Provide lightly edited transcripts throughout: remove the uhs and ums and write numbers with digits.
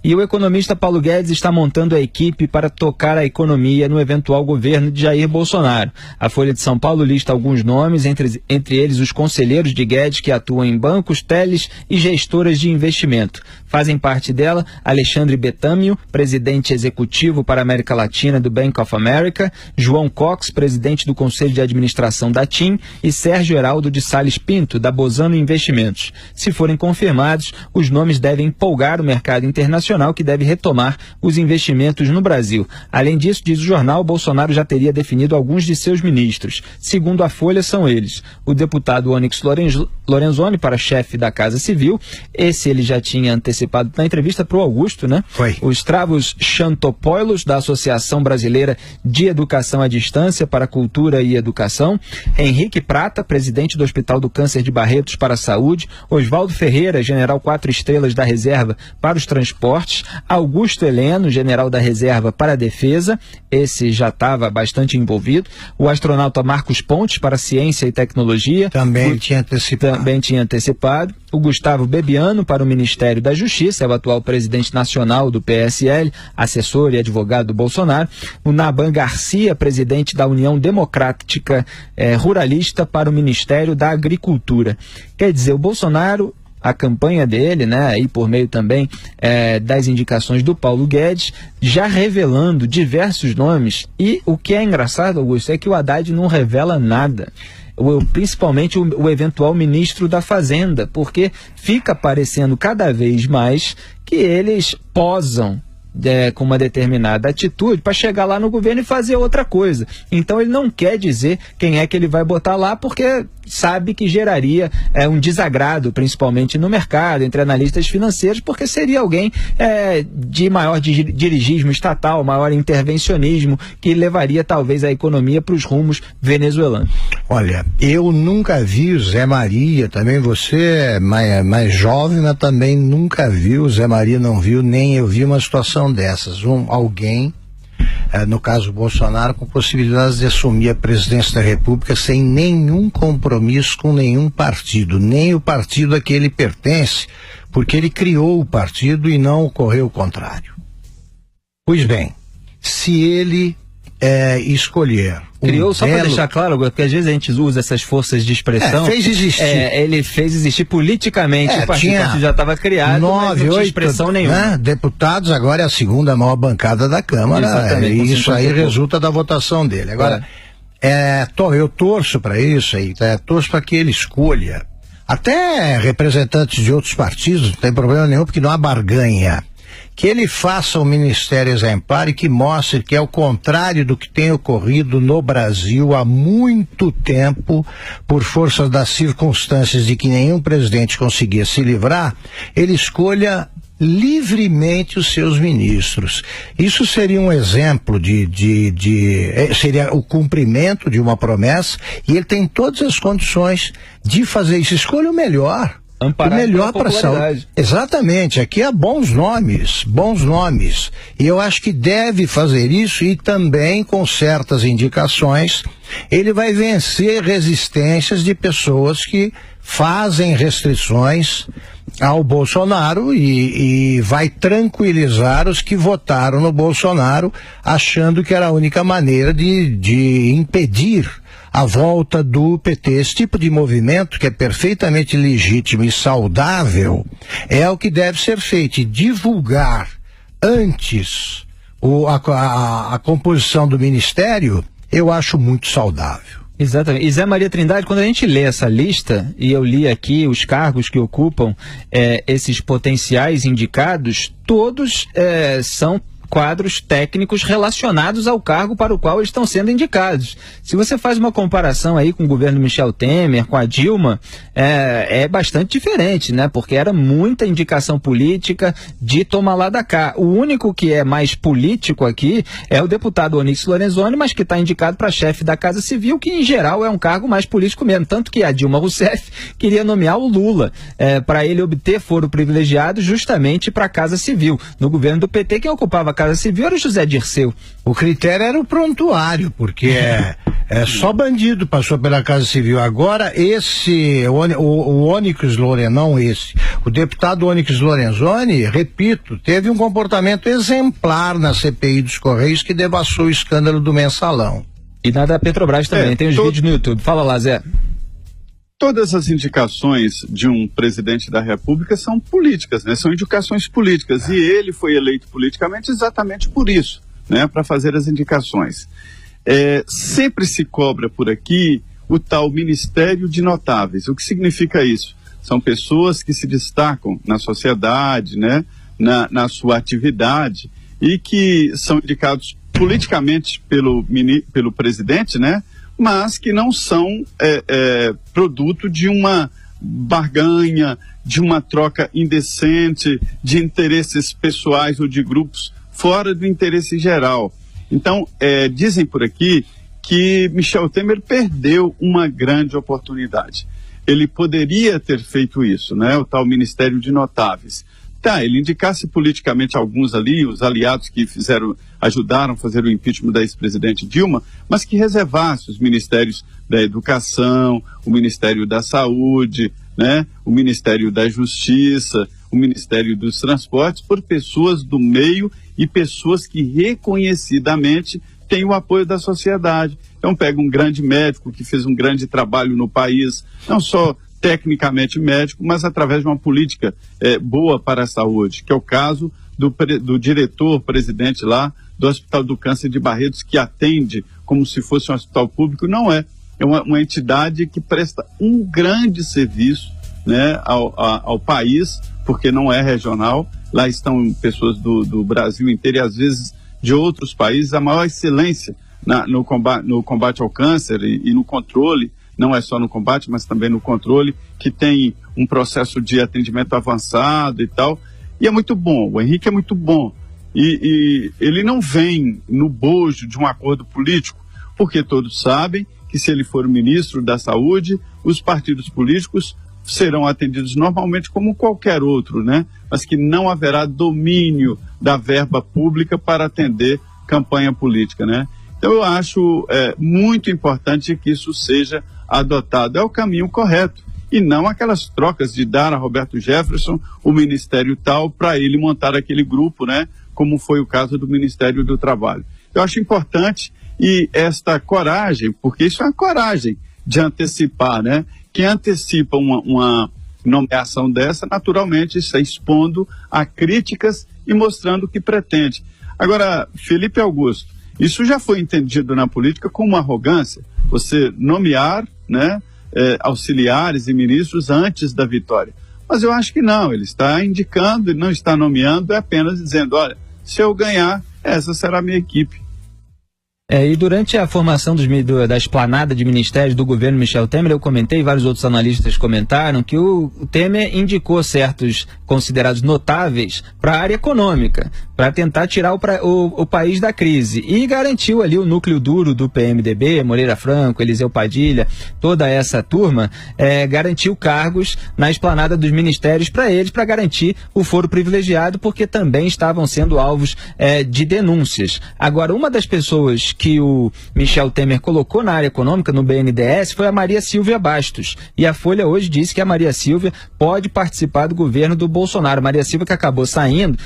E o economista Paulo Guedes está montando a equipe para tocar a economia no eventual governo de Jair Bolsonaro. A Folha de São Paulo lista alguns nomes, entre eles os conselheiros de Guedes que atuam em bancos, teles e gestoras de investimento. Fazem parte dela Alexandre Betâmio, presidente executivo para a América Latina do Bank of America, João Cox, presidente do Conselho de Administração da TIM, e Sérgio Heraldo de Sales Pinto, da Bozano Investimentos. Se forem confirmados, os nomes devem empolgar o mercado internacional, que deve retomar os investimentos no Brasil. Além disso, diz o jornal, Bolsonaro já teria definido alguns de seus ministros. Segundo a Folha, são eles: o deputado Onyx Lorenzoni para chefe da Casa Civil, esse ele já tinha antecipado na entrevista para o Augusto, né? Foi. Os Travos Xantopoulos, da Associação Brasileira de Educação à Distância para Cultura e Educação, Henrique Prata, presidente do Hospital do Câncer de Barretos para a Saúde, Oswaldo Ferreira, general 4 estrelas da Reserva para os Transportes, Augusto Heleno, general da Reserva para a Defesa, esse já estava bastante envolvido, o astronauta Marcos Pontes para Ciência e Tecnologia, também tinha antecipado, o Gustavo Bebiano para o Ministério da Justiça, é o atual presidente nacional do PSL, assessor e advogado do Bolsonaro, o Naban Garcia, presidente da União Democrática Ruralista para o Ministério da Agricultura. Quer dizer, o Bolsonaro, a campanha dele, né, aí por meio também das indicações do Paulo Guedes, já revelando diversos nomes, e o que é engraçado, Augusto, é que o Haddad não revela nada. Principalmente o eventual ministro da Fazenda, porque fica parecendo cada vez mais que eles posam com uma determinada atitude para chegar lá no governo e fazer outra coisa. Então ele não quer dizer quem é que ele vai botar lá, porque sabe que geraria um desagrado, principalmente no mercado, entre analistas financeiros, porque seria alguém de maior dirigismo estatal, maior intervencionismo, que levaria talvez a economia para os rumos venezuelanos. Olha, eu nunca vi o Zé Maria, também você é mais jovem, mas também nunca viu, o Zé Maria não viu, nem eu vi uma situação dessas. Alguém, no caso Bolsonaro, com possibilidades de assumir a presidência da República sem nenhum compromisso com nenhum partido, nem o partido a que ele pertence, porque ele criou o partido e não ocorreu o contrário. Pois bem, se ele escolher criou, só para deixar claro, porque às vezes a gente usa essas forças de expressão. Fez existir. Ele fez existir politicamente, o partido já estava criado, 9, mas não tinha expressão nenhuma. Deputados, agora é a segunda maior bancada da Câmara. Exatamente, isso aí resulta da votação dele. Agora, eu torço para isso aí, torço para que ele escolha até representantes de outros partidos, não tem problema nenhum, porque não há barganha. Que ele faça um ministério exemplar e que mostre que, ao contrário do que tem ocorrido no Brasil há muito tempo, por força das circunstâncias de que nenhum presidente conseguia se livrar, ele escolha livremente os seus ministros. Isso seria um exemplo seria o cumprimento de uma promessa, e ele tem todas as condições de fazer isso. Escolha o melhor. O melhor para a saúde. Exatamente, aqui há bons nomes. E eu acho que deve fazer isso, e também com certas indicações ele vai vencer resistências de pessoas que fazem restrições ao Bolsonaro e vai tranquilizar os que votaram no Bolsonaro, achando que era a única maneira de impedir a volta do PT. Esse tipo de movimento, que é perfeitamente legítimo e saudável, é o que deve ser feito. E divulgar antes a composição do ministério, eu acho muito saudável. Exatamente. E Zé Maria Trindade, quando a gente lê essa lista, e eu li aqui os cargos que ocupam esses potenciais indicados, todos são quadros técnicos relacionados ao cargo para o qual eles estão sendo indicados. Se você faz uma comparação aí com o governo Michel Temer, com a Dilma, é bastante diferente, né? Porque era muita indicação política de toma lá da cá. O único que é mais político aqui é o deputado Onyx Lorenzoni, mas que está indicado para chefe da Casa Civil, que em geral é um cargo mais político mesmo. Tanto que a Dilma Rousseff queria nomear o Lula para ele obter foro privilegiado justamente para a Casa Civil. No governo do PT, quem ocupava Casa Civil era o José Dirceu. O critério era o prontuário, porque só bandido passou pela Casa Civil. Agora, o Onyx Lorenzoni, o deputado Onyx Lorenzoni, repito, teve um comportamento exemplar na CPI dos Correios que devassou o escândalo do Mensalão. E na da Petrobras também, tem os vídeos no YouTube. Fala lá, Zé. Todas as indicações de um presidente da República são políticas, né? São indicações políticas. E ele foi eleito politicamente exatamente por isso, né? Para fazer as indicações. Sempre se cobra por aqui o tal Ministério de Notáveis. O que significa isso? São pessoas que se destacam na sociedade, né? Na sua atividade, e que são indicados politicamente pelo presidente, né? Mas que não são produto de uma barganha, de uma troca indecente, de interesses pessoais ou de grupos fora do interesse geral. Então, dizem por aqui que Michel Temer perdeu uma grande oportunidade. Ele poderia ter feito isso, né? O tal Ministério de Notáveis. Ele indicasse politicamente alguns ali, os aliados que ajudaram a fazer o impeachment da ex-presidente Dilma, mas que reservasse os ministérios da Educação, o Ministério da Saúde, né, o Ministério da Justiça, o Ministério dos Transportes, por pessoas do meio e pessoas que reconhecidamente têm o apoio da sociedade. Então pega um grande médico que fez um grande trabalho no país, não só tecnicamente médico, mas através de uma política boa para a saúde, que é o caso do diretor-presidente lá do Hospital do Câncer de Barretos, que atende como se fosse um hospital público. Não é. É uma entidade que presta um grande serviço, né, ao país, porque não é regional. Lá estão pessoas do Brasil inteiro e às vezes de outros países. A maior excelência no combate ao câncer e no controle, não é só no combate, mas também no controle, que tem um processo de atendimento avançado e tal, e é muito bom, o Henrique é muito bom, e ele não vem no bojo de um acordo político, porque todos sabem que se ele for o ministro da Saúde, os partidos políticos serão atendidos normalmente como qualquer outro, né? Mas que não haverá domínio da verba pública para atender campanha política, né? Então eu acho muito importante que isso seja adotado. É o caminho correto, e não aquelas trocas de dar a Roberto Jefferson o ministério tal para ele montar aquele grupo, né? Como foi o caso do Ministério do Trabalho. Eu acho importante, e esta coragem, porque isso é uma coragem de antecipar, né? Quem antecipa uma nomeação dessa, naturalmente está expondo a críticas e mostrando o que pretende. Agora, Felipe Augusto, isso já foi entendido na política como uma arrogância, você nomear, né, auxiliares e ministros antes da vitória. Mas eu acho que não, ele está indicando e não está nomeando, é apenas dizendo, olha, se eu ganhar, essa será a minha equipe. E durante a formação da esplanada de ministérios do governo Michel Temer, eu comentei, vários outros analistas comentaram, que o Temer indicou certos considerados notáveis para a área econômica, para tentar tirar o país da crise, e garantiu ali o núcleo duro do PMDB, Moreira Franco, Eliseu Padilha, toda essa turma, garantiu cargos na esplanada dos ministérios para eles, para garantir o foro privilegiado, porque também estavam sendo alvos de denúncias. Agora, uma das pessoas que o Michel Temer colocou na área econômica, no BNDES, foi a Maria Silvia Bastos. E a Folha hoje disse que a Maria Silvia pode participar do governo do Bolsonaro. Maria Silvia que acabou saindo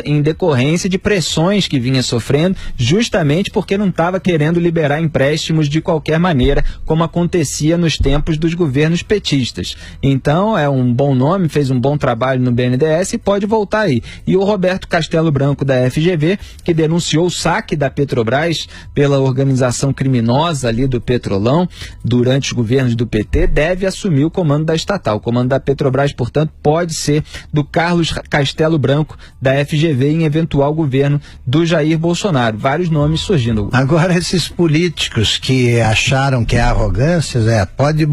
em decorrência de pressões que vinha sofrendo, justamente porque não estava querendo liberar empréstimos de qualquer maneira, como acontecia nos tempos dos governos petistas. Então, é um bom nome, fez um bom trabalho no BNDES e pode voltar aí. E o Roberto Castelo Branco, da FGV, que denunciou o saque da Petrobras pela organização criminosa ali do Petrolão durante os governos do PT, deve assumir o comando da estatal. O comando da Petrobras, portanto, pode ser do Carlos Castelo Branco, da FGV, em eventual governo do Jair Bolsonaro. Vários nomes surgindo. Agora, esses políticos que acharam que é arrogância, pode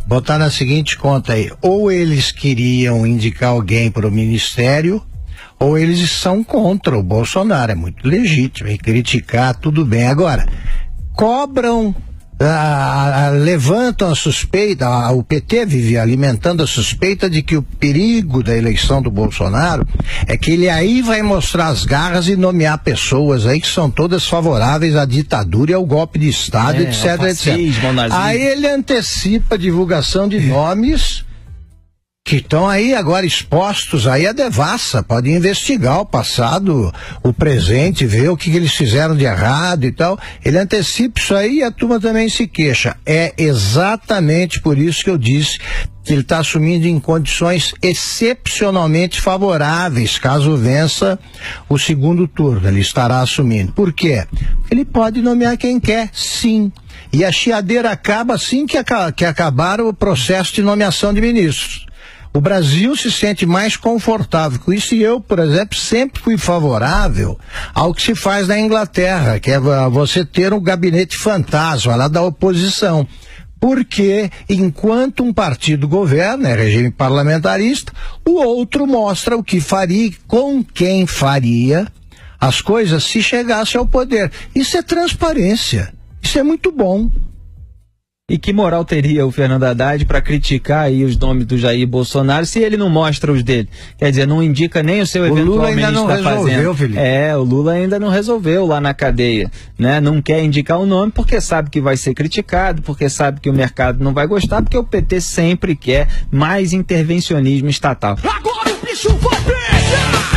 botar na seguinte conta aí: ou eles queriam indicar alguém para o ministério, ou eles são contra o Bolsonaro. É muito legítimo, e criticar, tudo bem. Agora, cobram levantam a suspeita, o PT vive alimentando a suspeita de que o perigo da eleição do Bolsonaro é que ele aí vai mostrar as garras e nomear pessoas aí que são todas favoráveis à ditadura e ao golpe de Estado, etc, fascismo, etc. Aí ele antecipa a divulgação de nomes que estão aí agora expostos aí à devassa, pode investigar o passado, o presente, ver o que eles fizeram de errado e tal. Ele antecipa isso aí e a turma também se queixa. É exatamente por isso que eu disse que ele está assumindo em condições excepcionalmente favoráveis, caso vença o segundo turno, ele estará assumindo. Por quê? Ele pode nomear quem quer, sim. E a chiadeira acaba assim que acabar o processo de nomeação de ministros. O Brasil se sente mais confortável com isso e eu, por exemplo, sempre fui favorável ao que se faz na Inglaterra, que é você ter um gabinete fantasma lá da oposição. Porque enquanto um partido governa, é regime parlamentarista, o outro mostra o que faria e com quem faria as coisas se chegasse ao poder. Isso é transparência. Isso é muito bom. E que moral teria o Fernando Haddad para criticar aí os nomes do Jair Bolsonaro se ele não mostra os dele? Quer dizer, não indica nem o seu eventual ministro da Fazenda. O Lula ainda não resolveu lá na cadeia, né? Não quer indicar o nome porque sabe que vai ser criticado, porque sabe que o mercado não vai gostar, porque o PT sempre quer mais intervencionismo estatal. Agora o bicho vai pegar!